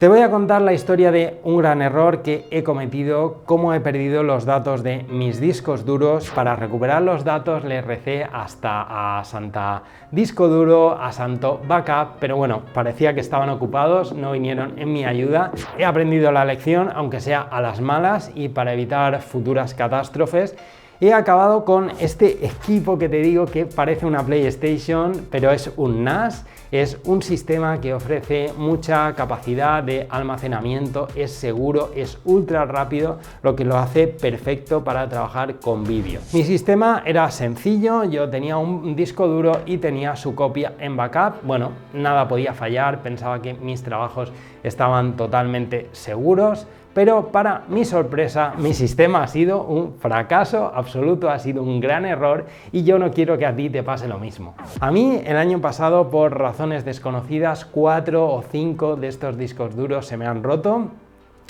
Te voy a contar la historia de un gran error que he cometido, cómo he perdido los datos de mis discos duros. Para recuperar los datos le recé hasta a Santa Disco Duro, a Santo Backup, pero bueno, parecía que estaban ocupados, no vinieron en mi ayuda. He aprendido la lección, aunque sea a las malas, y para evitar futuras catástrofes, he acabado con este equipo que te digo que parece una PlayStation, pero es un NAS, es un sistema que ofrece mucha capacidad de almacenamiento, es seguro, es ultra rápido, lo que lo hace perfecto para trabajar con vídeo. Mi sistema era sencillo, yo tenía un disco duro y tenía su copia en backup. Bueno, nada podía fallar, pensaba que mis trabajos estaban totalmente seguros. Pero para mi sorpresa, mi sistema ha sido un fracaso absoluto, ha sido un gran error y yo no quiero que a ti te pase lo mismo. A mí el año pasado, por razones desconocidas, 4 o 5 de estos discos duros se me han roto,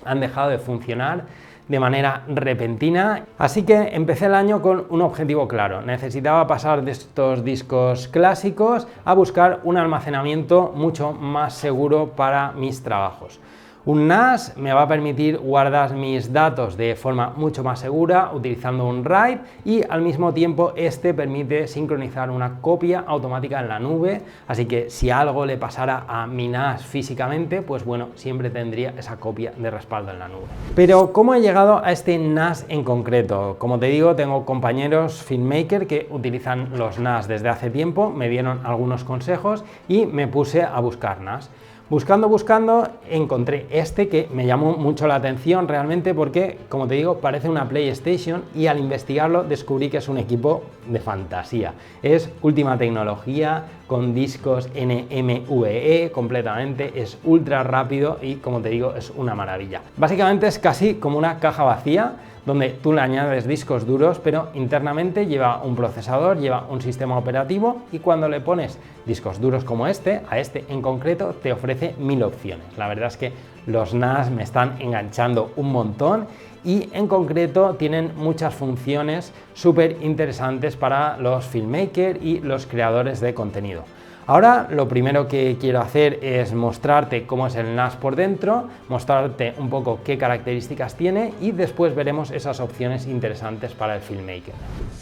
han dejado de funcionar de manera repentina, así que empecé el año con un objetivo claro. Necesitaba pasar de estos discos clásicos a buscar un almacenamiento mucho más seguro para mis trabajos. Un NAS me va a permitir guardar mis datos de forma mucho más segura utilizando un RAID y al mismo tiempo este permite sincronizar una copia automática en la nube, así que si algo le pasara a mi NAS físicamente, pues bueno, siempre tendría esa copia de respaldo en la nube. Pero ¿cómo he llegado a este NAS en concreto? Como te digo, tengo compañeros filmmaker que utilizan los NAS desde hace tiempo, me dieron algunos consejos y me puse a buscar NAS. Buscando, encontré este que me llamó mucho la atención realmente porque, como te digo, parece una PlayStation y al investigarlo descubrí que es un equipo de fantasía. Es última tecnología, con discos NVMe completamente, es ultra rápido y, como te digo, es una maravilla. Básicamente es casi como una caja vacía, donde tú le añades discos duros, pero internamente lleva un procesador, lleva un sistema operativo y cuando le pones discos duros como este, a este en concreto, te ofrece 1000 opciones. La verdad es que los NAS me están enganchando un montón y en concreto tienen muchas funciones súper interesantes para los filmmakers y los creadores de contenido. Ahora lo primero que quiero hacer es mostrarte cómo es el NAS por dentro, mostrarte un poco qué características tiene y después veremos esas opciones interesantes para el filmmaker.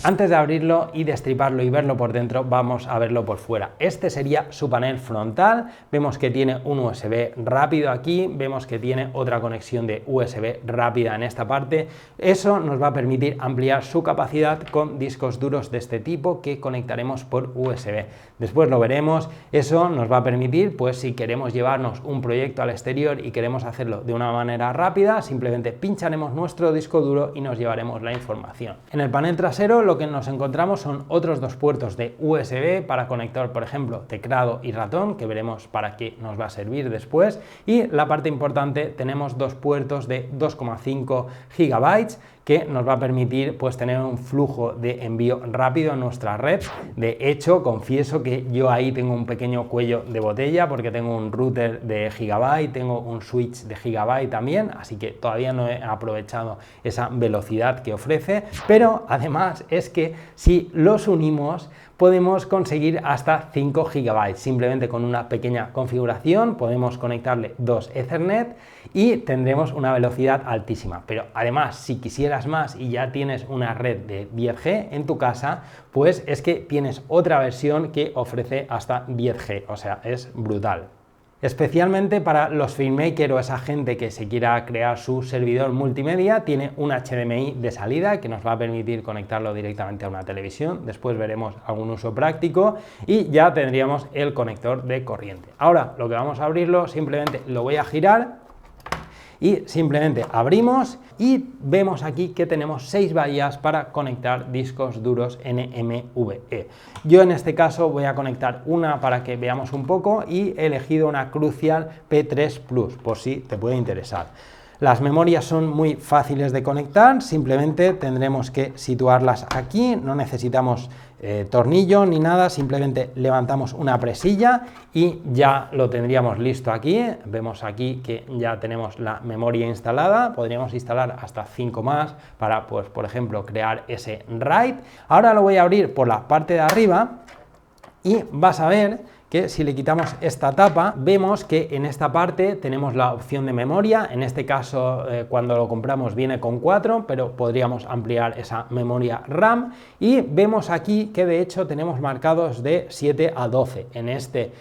Antes de abrirlo y destriparlo y verlo por dentro, vamos a verlo por fuera. Este sería su panel frontal, vemos que tiene un USB rápido aquí, vemos que tiene otra conexión de USB rápida en esta parte. Eso nos va a permitir ampliar su capacidad con discos duros de este tipo que conectaremos por USB. Después lo veremos. Eso nos va a permitir, pues si queremos llevarnos un proyecto al exterior y queremos hacerlo de una manera rápida, simplemente pincharemos nuestro disco duro y nos llevaremos la información. En el panel trasero lo que nos encontramos son otros dos puertos de USB para conectar, por ejemplo, teclado y ratón, que veremos para qué nos va a servir después. Y la parte importante, tenemos dos puertos de 2,5 GB que nos va a permitir pues tener un flujo de envío rápido en nuestra red. De hecho, confieso que yo ahí tengo un pequeño cuello de botella porque tengo un router de gigabyte, tengo un switch de gigabyte también, así que todavía no he aprovechado esa velocidad que ofrece, pero además es que si los unimos podemos conseguir hasta 5 GB. Simplemente con una pequeña configuración podemos conectarle dos Ethernet y tendremos una velocidad altísima. Pero además, si quisieras más y ya tienes una red de 10G en tu casa, pues es que tienes otra versión que ofrece hasta 10G, o sea, es brutal. Especialmente para los filmmakers o esa gente que se quiera crear su servidor multimedia, tiene un HDMI de salida que nos va a permitir conectarlo directamente a una televisión. Después veremos algún uso práctico y ya tendríamos el conector de corriente. Ahora lo que vamos a abrirlo, simplemente lo voy a girar y simplemente abrimos y vemos aquí que tenemos 6 bahías para conectar discos duros NVMe. Yo en este caso voy a conectar una para que veamos un poco y he elegido una Crucial P3 Plus por si te puede interesar. Las memorias son muy fáciles de conectar, simplemente tendremos que situarlas aquí, no necesitamos tornillo ni nada, simplemente levantamos una presilla y ya lo tendríamos listo aquí. Vemos aquí que ya tenemos la memoria instalada, podríamos instalar hasta 5 más para, pues, por ejemplo, crear ese RAID. Ahora lo voy a abrir por la parte de arriba y vas a ver que si le quitamos esta tapa, vemos que en esta parte tenemos la opción de memoria. En este caso, cuando lo compramos viene con 4, pero podríamos ampliar esa memoria RAM, y vemos aquí que de hecho tenemos marcados de 7 a 12. En este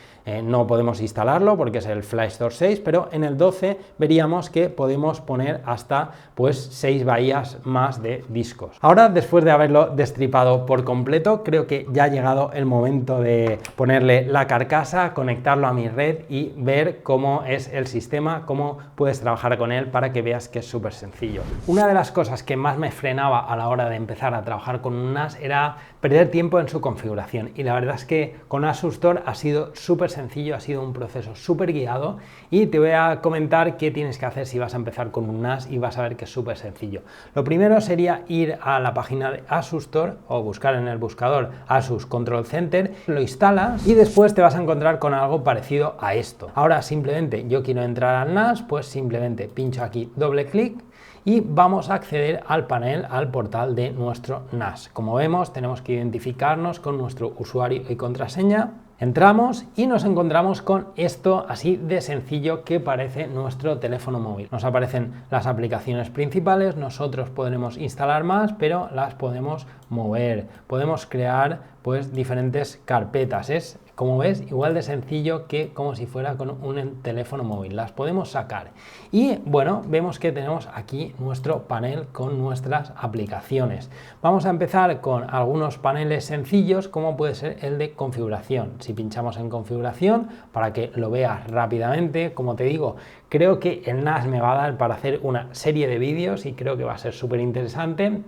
no podemos instalarlo porque es el Flash Store 6, pero en el 12 veríamos que podemos poner hasta pues 6 bahías más de discos. Ahora, después de haberlo destripado por completo, creo que ya ha llegado el momento de ponerle la carcasa, conectarlo a mi red y ver cómo es el sistema, cómo puedes trabajar con él para que veas que es súper sencillo. Una de las cosas que más me frenaba a la hora de empezar a trabajar con un NAS era perder tiempo en su configuración, y la verdad es que con Asus Store ha sido súper sencillo, ha sido un proceso súper guiado, y te voy a comentar qué tienes que hacer si vas a empezar con un NAS, y vas a ver que es súper sencillo. Lo primero sería ir a la página de Asus Store o buscar en el buscador Asus Control Center, lo instalas y después te vas a encontrar con algo parecido a esto. Ahora simplemente yo quiero entrar al NAS, pues simplemente pincho aquí, doble clic, y vamos a acceder al panel, al portal de nuestro NAS. Como vemos, tenemos que identificarnos con nuestro usuario y contraseña. Entramos y nos encontramos con esto así de sencillo que parece nuestro teléfono móvil. Nos aparecen las aplicaciones principales, nosotros podremos instalar más, pero las podemos mover, podemos crear pues diferentes carpetas. Es, como ves, igual de sencillo que como si fuera con un teléfono móvil. Las podemos sacar y bueno, vemos que tenemos aquí nuestro panel con nuestras aplicaciones. Vamos a empezar con algunos paneles sencillos, como puede ser el de configuración. Si pinchamos en configuración, para que lo veas rápidamente, como te digo, creo que el NAS me va a dar para hacer una serie de vídeos y creo que va a ser súper interesante.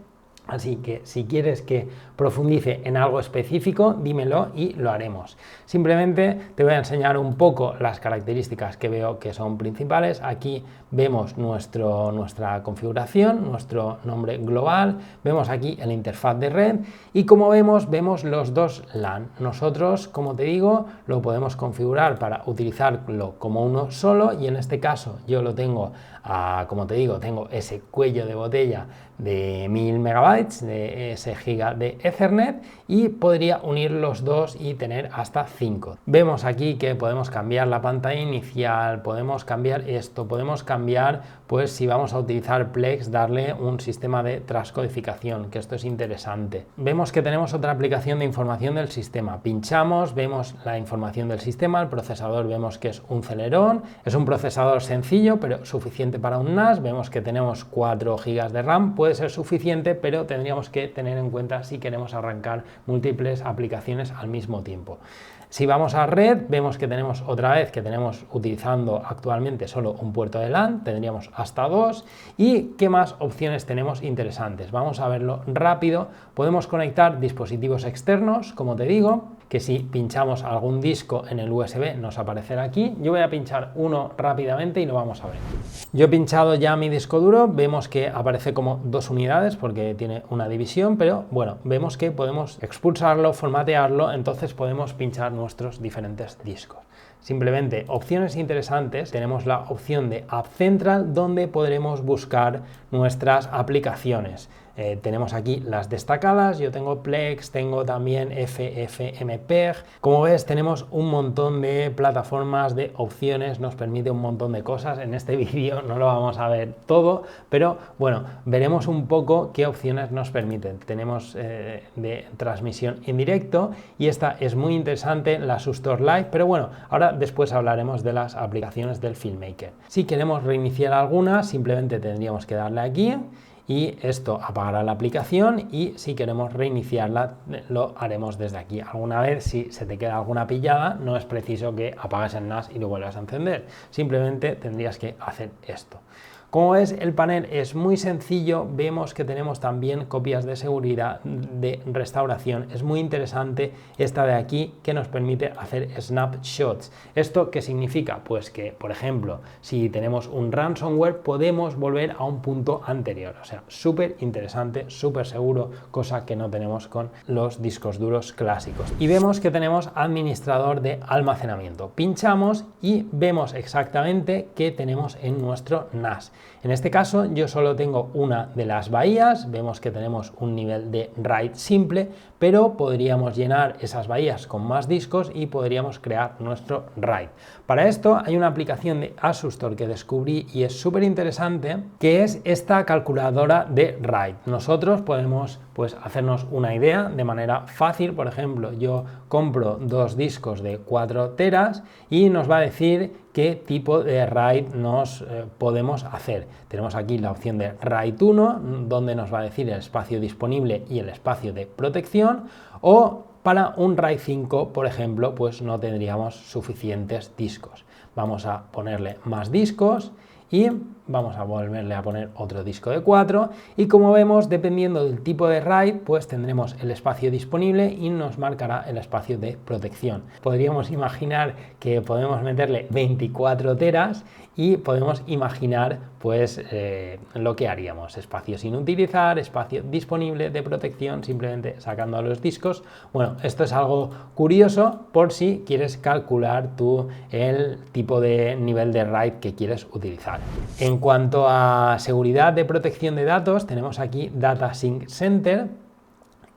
Así que si quieres que profundice en algo específico, dímelo y lo haremos. Simplemente te voy a enseñar un poco las características que veo que son principales. Aquí vemos nuestra configuración, nuestro nombre global, vemos aquí el interfaz de red y como vemos los dos LAN. Nosotros, como te digo, lo podemos configurar para utilizarlo como uno solo, y en este caso yo lo tengo, como te digo, tengo ese cuello de botella de 1000 megabytes, de ese giga de Ethernet, y podría unir los dos y tener hasta 5. Vemos aquí que podemos cambiar la pantalla inicial, podemos cambiar esto, podemos cambiar, pues si vamos a utilizar Plex, darle un sistema de transcodificación, que esto es interesante. Vemos que tenemos otra aplicación de información del sistema. Pinchamos, vemos la información del sistema, el procesador vemos que es un Celeron, es un procesador sencillo pero suficiente para un NAS. Vemos que tenemos 4 GB de RAM, puede ser suficiente, pero tendríamos que tener en cuenta si queremos arrancar múltiples aplicaciones al mismo tiempo. Si vamos a red, vemos que tenemos otra vez que tenemos utilizando actualmente solo un puerto de LAN, tendríamos hasta 2. ¿Y qué más opciones tenemos interesantes? Vamos a verlo rápido. Podemos conectar dispositivos externos, como te digo, que si pinchamos algún disco en el USB nos aparecerá aquí. Yo voy a pinchar uno rápidamente y lo vamos a ver. Yo he pinchado ya mi disco duro, vemos que aparece como 2 unidades porque tiene una división, pero bueno, vemos que podemos expulsarlo, formatearlo, entonces podemos pinchar nuestros diferentes discos. Simplemente opciones interesantes, tenemos la opción de App Central, donde podremos buscar nuestras aplicaciones. Tenemos aquí las destacadas, yo tengo Plex, tengo también FFmpeg. Como ves, tenemos un montón de plataformas, de opciones, nos permite un montón de cosas. En este vídeo no lo vamos a ver todo, pero bueno, veremos un poco qué opciones nos permiten. Tenemos de transmisión en directo, y esta es muy interesante, la Asus Store Live, pero bueno, ahora después hablaremos de las aplicaciones del FilmMaker. Si queremos reiniciar alguna, simplemente tendríamos que darle aquí, y esto apagará la aplicación, y si queremos reiniciarla lo haremos desde aquí. Alguna vez, si se te queda alguna pillada, no es preciso que apagues el NAS y lo vuelvas a encender, simplemente tendrías que hacer esto. Como ves, el panel es muy sencillo, vemos que tenemos también copias de seguridad, de restauración. Es muy interesante esta de aquí, que nos permite hacer snapshots. ¿Esto qué significa? Pues que, por ejemplo, si tenemos un ransomware, podemos volver a un punto anterior. O sea, súper interesante, súper seguro, cosa que no tenemos con los discos duros clásicos. Y vemos que tenemos administrador de almacenamiento. Pinchamos y vemos exactamente qué tenemos en nuestro NAS. En este caso yo solo tengo una de las bahías, vemos que tenemos un nivel de RAID simple, pero podríamos llenar esas bahías con más discos y podríamos crear nuestro RAID. Para esto hay una aplicación de Asustor que descubrí y es súper interesante, que es esta calculadora de RAID. Nosotros podemos hacernos una idea de manera fácil. Por ejemplo, yo compro 2 discos de 4 teras y nos va a decir qué tipo de RAID nos podemos hacer. Tenemos aquí la opción de RAID 1, donde nos va a decir el espacio disponible y el espacio de protección, o para un RAID 5, por ejemplo, pues no tendríamos suficientes discos. Vamos a ponerle más discos y vamos a volverle a poner otro disco de 4 y como vemos, dependiendo del tipo de RAID, pues tendremos el espacio disponible y nos marcará el espacio de protección. Podríamos imaginar que podemos meterle 24 teras y podemos imaginar pues lo que haríamos: espacio sin utilizar, espacio disponible de protección, simplemente sacando a los discos. Bueno, esto es algo curioso por si quieres calcular tú el tipo de nivel de RAID que quieres utilizar. En cuanto a seguridad de protección de datos, tenemos aquí Data Sync Center.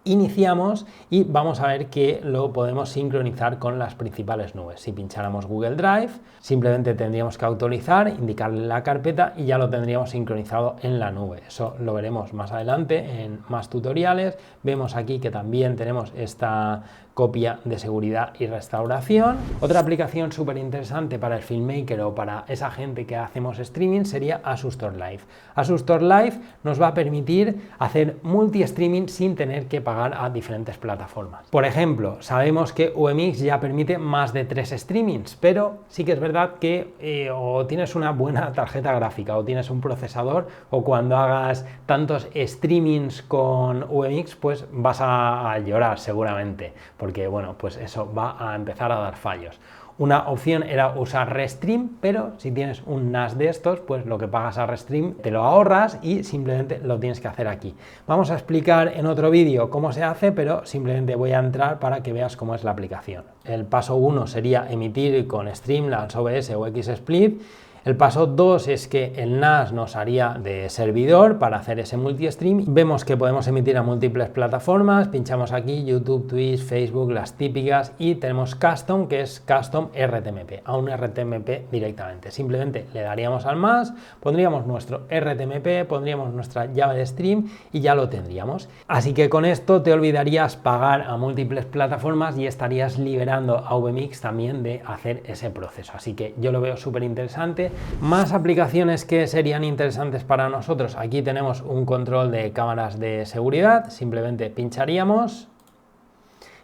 Iniciamos y vamos a ver que lo podemos sincronizar con las principales nubes. Si pincháramos Google Drive, simplemente tendríamos que autorizar, indicarle la carpeta y ya lo tendríamos sincronizado en la nube. Eso lo veremos más adelante en más tutoriales. Vemos aquí que también tenemos esta copia de seguridad y restauración. Otra aplicación súper interesante para el filmmaker o para esa gente que hacemos streaming sería Asustor Live. Asustor Live nos va a permitir hacer multi-streaming sin tener que pagar a diferentes plataformas. Por ejemplo, sabemos que UMX ya permite más de 3 streamings, pero sí que es verdad que o tienes una buena tarjeta gráfica o tienes un procesador, o cuando hagas tantos streamings con UMX pues vas a llorar seguramente, porque bueno, pues eso va a empezar a dar fallos. Una opción era usar Restream, pero si tienes un NAS de estos, pues lo que pagas a Restream te lo ahorras y simplemente lo tienes que hacer aquí. Vamos a explicar en otro vídeo cómo se hace, pero simplemente voy a entrar para que veas cómo es la aplicación. El paso 1 sería emitir con Streamlabs, OBS o XSplit. El paso 2 es que el NAS nos haría de servidor para hacer ese multi-stream. Vemos que podemos emitir a múltiples plataformas, pinchamos aquí YouTube, Twitch, Facebook, las típicas, y tenemos Custom, que es Custom RTMP, a un RTMP directamente. Simplemente le daríamos al más, pondríamos nuestro RTMP, pondríamos nuestra llave de stream y ya lo tendríamos. Así que con esto te olvidarías pagar a múltiples plataformas y estarías liberando a VMix también de hacer ese proceso. Así que yo lo veo súper interesante. Más aplicaciones que serían interesantes para nosotros. Aquí tenemos un control de cámaras de seguridad, simplemente pincharíamos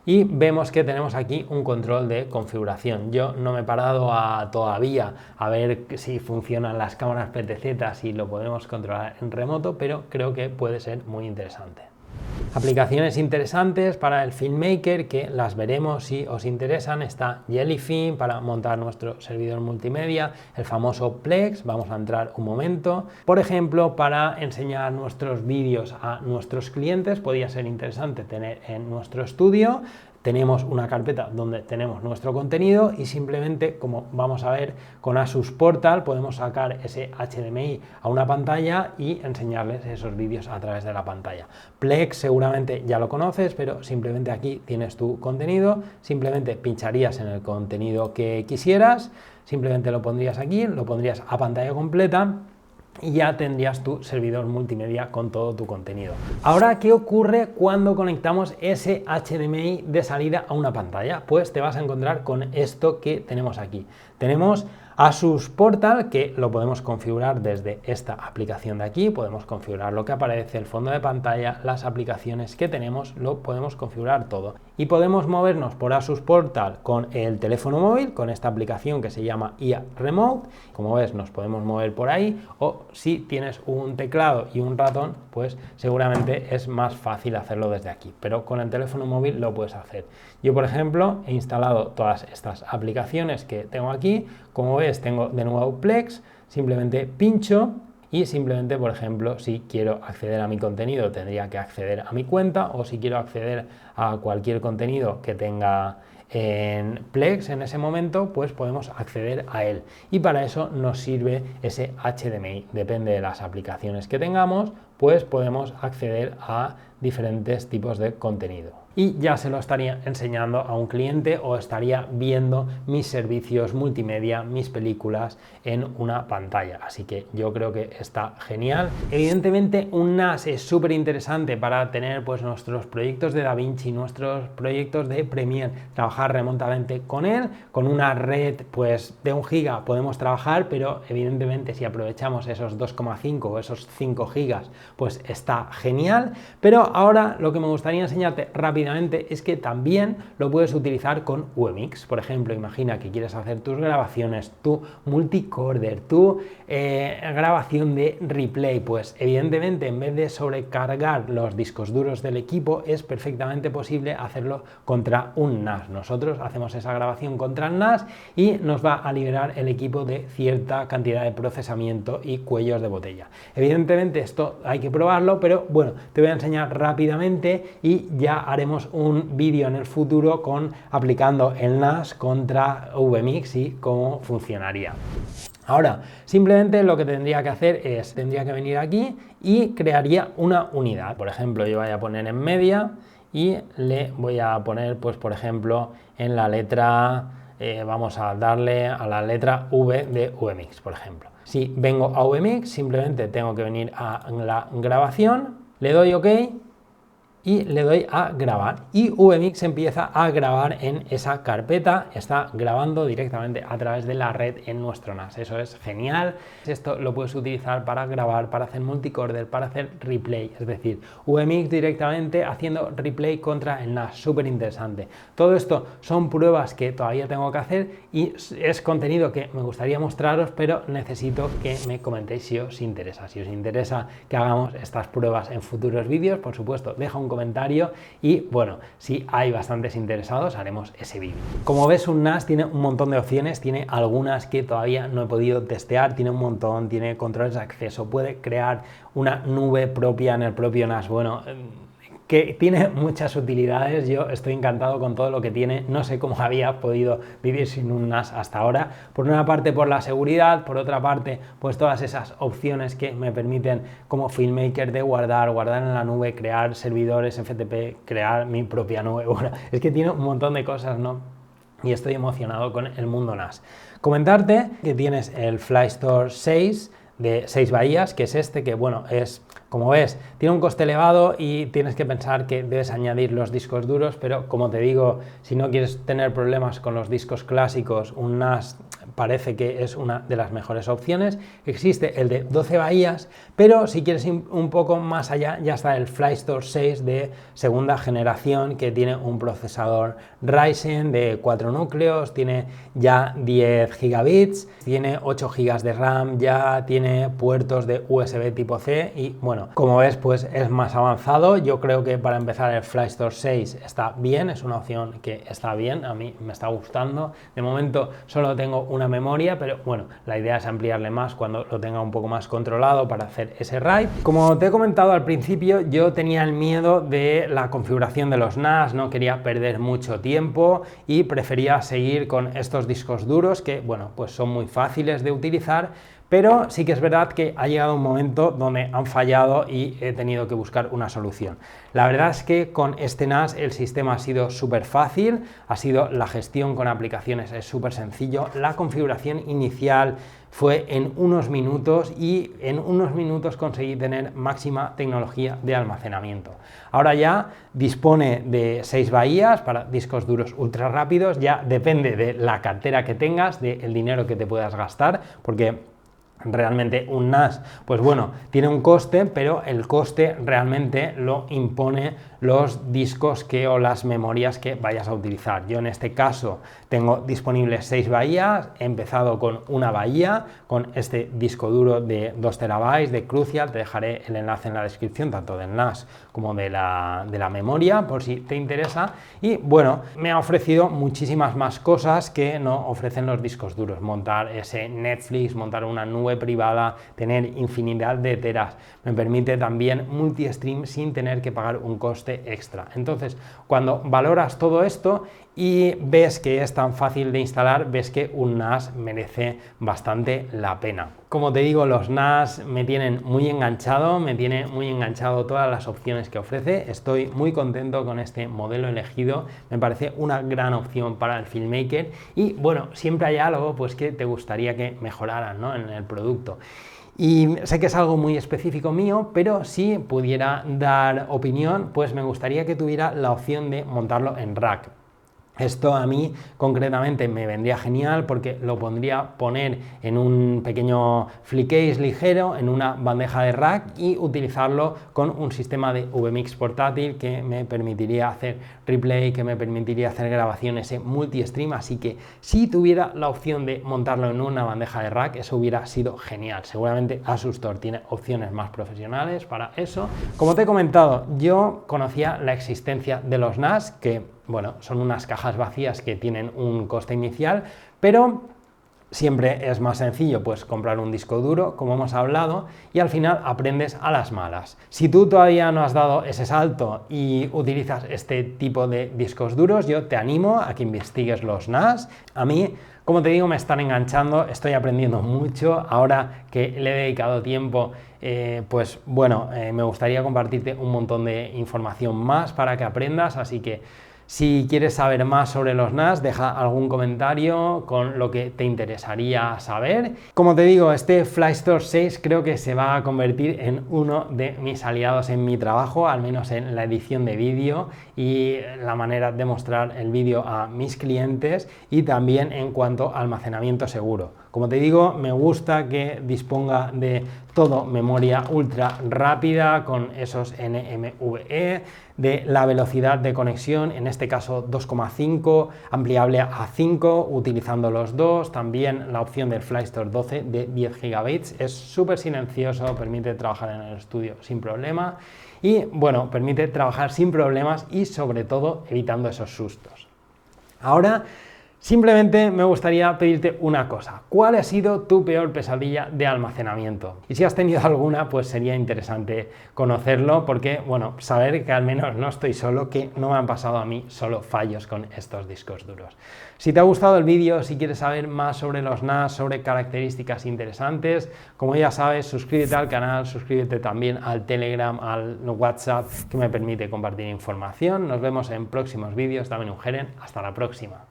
y vemos que tenemos aquí un control de configuración. Yo no me he parado todavía a ver si funcionan las cámaras PTZ, si lo podemos controlar en remoto, pero creo que puede ser muy interesante. Aplicaciones interesantes para el filmmaker que las veremos si os interesan. Está Jellyfin para montar nuestro servidor multimedia, el famoso Plex, vamos a entrar un momento. Por ejemplo, para enseñar nuestros vídeos a nuestros clientes podría ser interesante tener en nuestro estudio. Tenemos una carpeta donde tenemos nuestro contenido y simplemente, como vamos a ver con Asus Portal, podemos sacar ese HDMI a una pantalla y enseñarles esos vídeos a través de la pantalla. Plex seguramente ya lo conoces, pero simplemente aquí tienes tu contenido, simplemente pincharías en el contenido que quisieras, simplemente lo pondrías aquí, lo pondrías a pantalla completa y ya tendrías tu servidor multimedia con todo tu contenido. Ahora, ¿qué ocurre cuando conectamos ese HDMI de salida a una pantalla? Pues te vas a encontrar con esto que tenemos aquí. Tenemos Asus Portal, que lo podemos configurar desde esta aplicación de aquí, podemos configurar lo que aparece, el fondo de pantalla, las aplicaciones que tenemos, lo podemos configurar todo. Y podemos movernos por Asus Portal con el teléfono móvil, con esta aplicación que se llama IA Remote. Como ves, nos podemos mover por ahí, o si tienes un teclado y un ratón, pues seguramente es más fácil hacerlo desde aquí, pero con el teléfono móvil lo puedes hacer. Yo, por ejemplo, he instalado todas estas aplicaciones que tengo aquí. Como ves, tengo de nuevo Plex, simplemente pincho y simplemente, por ejemplo, si quiero acceder a mi contenido tendría que acceder a mi cuenta, o si quiero acceder a cualquier contenido que tenga en Plex en ese momento, pues podemos acceder a él, y para eso nos sirve ese HDMI. Depende de las aplicaciones que tengamos, pues podemos acceder a diferentes tipos de contenido. Y ya se lo estaría enseñando a un cliente o estaría viendo mis servicios multimedia, mis películas en una pantalla. Así que yo creo que está genial. Evidentemente un NAS es súper interesante para tener pues nuestros proyectos de DaVinci, nuestros proyectos de Premiere, trabajar remotamente con él. Con una red pues de 1 giga podemos trabajar, pero evidentemente si aprovechamos esos 2,5 o esos 5 gigas pues está genial. Pero ahora lo que me gustaría enseñarte rápidamente es que también lo puedes utilizar con UMX. Por ejemplo, imagina que quieres hacer tus grabaciones, tu multicorder, tu grabación de replay, pues evidentemente en vez de sobrecargar los discos duros del equipo es perfectamente posible hacerlo contra un NAS. Nosotros hacemos esa grabación contra el NAS y nos va a liberar el equipo de cierta cantidad de procesamiento y cuellos de botella. Evidentemente esto hay que probarlo, pero bueno, te voy a enseñar rápidamente y ya haremos un vídeo en el futuro aplicando el NAS contra UMX y cómo funcionaría. Ahora, simplemente lo que tendría que hacer es, tendría que venir aquí y crearía una unidad. Por ejemplo, yo voy a poner en media y le voy a poner, pues por ejemplo, en la letra, vamos a darle a la letra V de UMX, por ejemplo. Si vengo a UMX, simplemente tengo que venir a la grabación, le doy OK y le doy a grabar y UMX empieza a grabar en esa carpeta, está grabando directamente a través de la red en nuestro NAS. Eso es genial. Esto lo puedes utilizar para grabar, para hacer multicorder, para hacer replay, es decir, UMX directamente haciendo replay contra el NAS. Súper interesante. Todo esto son pruebas que todavía tengo que hacer y es contenido que me gustaría mostraros, pero necesito que me comentéis si os interesa. Si os interesa que hagamos estas pruebas en futuros vídeos, por supuesto, deja un comentario y bueno, si hay bastantes interesados haremos ese vídeo. Como ves, un NAS tiene un montón de opciones, tiene algunas que todavía no he podido testear, tiene un montón, tiene controles de acceso, puede crear una nube propia en el propio NAS, bueno, que tiene muchas utilidades. Yo estoy encantado con todo lo que tiene, no sé cómo había podido vivir sin un NAS hasta ahora, por una parte por la seguridad, por otra parte pues todas esas opciones que me permiten como filmmaker de guardar en la nube, crear servidores FTP, crear mi propia nube, bueno, es que tiene un montón de cosas, ¿no? Y estoy emocionado con el mundo NAS. Comentarte que tienes el FlyStore 6 de 6 bahías, que es este, que bueno, es, como ves, tiene un coste elevado y tienes que pensar que debes añadir los discos duros, pero como te digo, si no quieres tener problemas con los discos clásicos, un NAS parece que es una de las mejores opciones. Existe el de 12 bahías, pero si quieres ir un poco más allá, ya está el FlyStore 6 de segunda generación, que tiene un procesador Ryzen de 4 núcleos, tiene ya 10 gigabits, tiene 8 gigas de RAM, ya tiene puertos de USB tipo C y bueno, como ves, pues es más avanzado. Yo creo que para empezar el FlyStore 6 está bien, es una opción que está bien, a mí me está gustando. De momento solo tengo una memoria, pero bueno, la idea es ampliarle más cuando lo tenga un poco más controlado para hacer ese RAID. Como te he comentado al principio, yo tenía el miedo de la configuración de los NAS, no quería perder mucho tiempo y prefería seguir con estos discos duros que, bueno, pues son muy fáciles de utilizar, pero sí que es verdad que ha llegado un momento donde han fallado y he tenido que buscar una solución. La verdad es que con este NAS el sistema ha sido súper fácil, la gestión con aplicaciones es súper sencillo, la configuración inicial fue en unos minutos y en unos minutos conseguí tener máxima tecnología de almacenamiento. Ahora ya dispone de 6 bahías para discos duros ultra rápidos, ya depende de la cartera que tengas, del dinero que te puedas gastar, porque realmente un NAS, pues bueno, tiene un coste, pero el coste realmente lo impone los discos o las memorias que vayas a utilizar. Yo en este caso tengo disponibles 6 bahías, he empezado con una bahía, con este disco duro de 2 terabytes de Crucial, te dejaré el enlace en la descripción, tanto del NAS como de la memoria, por si te interesa, y bueno, me ha ofrecido muchísimas más cosas que no ofrecen los discos duros, montar ese Netflix, montar una nube privada, tener infinidad de teras, me permite también multi-stream sin tener que pagar un coste extra. Entonces, cuando valoras todo esto y ves que es tan fácil de instalar, ves que un NAS merece bastante la pena. Como te digo, los NAS me tienen muy enganchado, todas las opciones que ofrece. Estoy muy contento con este modelo elegido, me parece una gran opción para el filmmaker y bueno, siempre hay algo pues que te gustaría que mejoraran, ¿no?, en el producto. Y sé que es algo muy específico mío, pero si pudiera dar opinión, pues me gustaría que tuviera la opción de montarlo en rack. Esto a mí concretamente me vendría genial porque lo pondría poner en un pequeño flip case ligero, en una bandeja de rack y utilizarlo con un sistema de VMix portátil que me permitiría hacer replay, que me permitiría hacer grabaciones en multi-stream, así que si tuviera la opción de montarlo en una bandeja de rack, eso hubiera sido genial. Seguramente Asus Store tiene opciones más profesionales para eso. Como te he comentado, yo conocía la existencia de los NAS, que bueno, son unas cajas vacías que tienen un coste inicial, pero siempre es más sencillo pues comprar un disco duro, como hemos hablado, y al final aprendes a las malas. Si tú todavía no has dado ese salto y utilizas este tipo de discos duros, yo te animo a que investigues los NAS. A mí, como te digo, me están enganchando, estoy aprendiendo mucho. Ahora que le he dedicado tiempo, pues bueno, me gustaría compartirte un montón de información más para que aprendas, así que si quieres saber más sobre los NAS, deja algún comentario con lo que te interesaría saber. Como te digo, este FlyStore 6 creo que se va a convertir en uno de mis aliados en mi trabajo, al menos en la edición de vídeo y la manera de mostrar el vídeo a mis clientes, y también en cuanto a almacenamiento seguro. Como te digo, me gusta que disponga de todo memoria ultra rápida con esos NVMe, de la velocidad de conexión, en este caso 2,5, ampliable a 5, utilizando los dos. También la opción del FlyStore 12 de 10 GB, es súper silencioso, permite trabajar en el estudio sin problema y bueno, permite trabajar sin problemas y sobre todo evitando esos sustos. Ahora, simplemente me gustaría pedirte una cosa. ¿Cuál ha sido tu peor pesadilla de almacenamiento? Y si has tenido alguna, pues sería interesante conocerlo porque, bueno, saber que al menos no estoy solo, que no me han pasado a mí solo fallos con estos discos duros. Si te ha gustado el vídeo, si quieres saber más sobre los NAS, sobre características interesantes, como ya sabes, suscríbete al canal, suscríbete también al Telegram, al WhatsApp, que me permite compartir información. Nos vemos en próximos vídeos. Dame un geren. Hasta la próxima.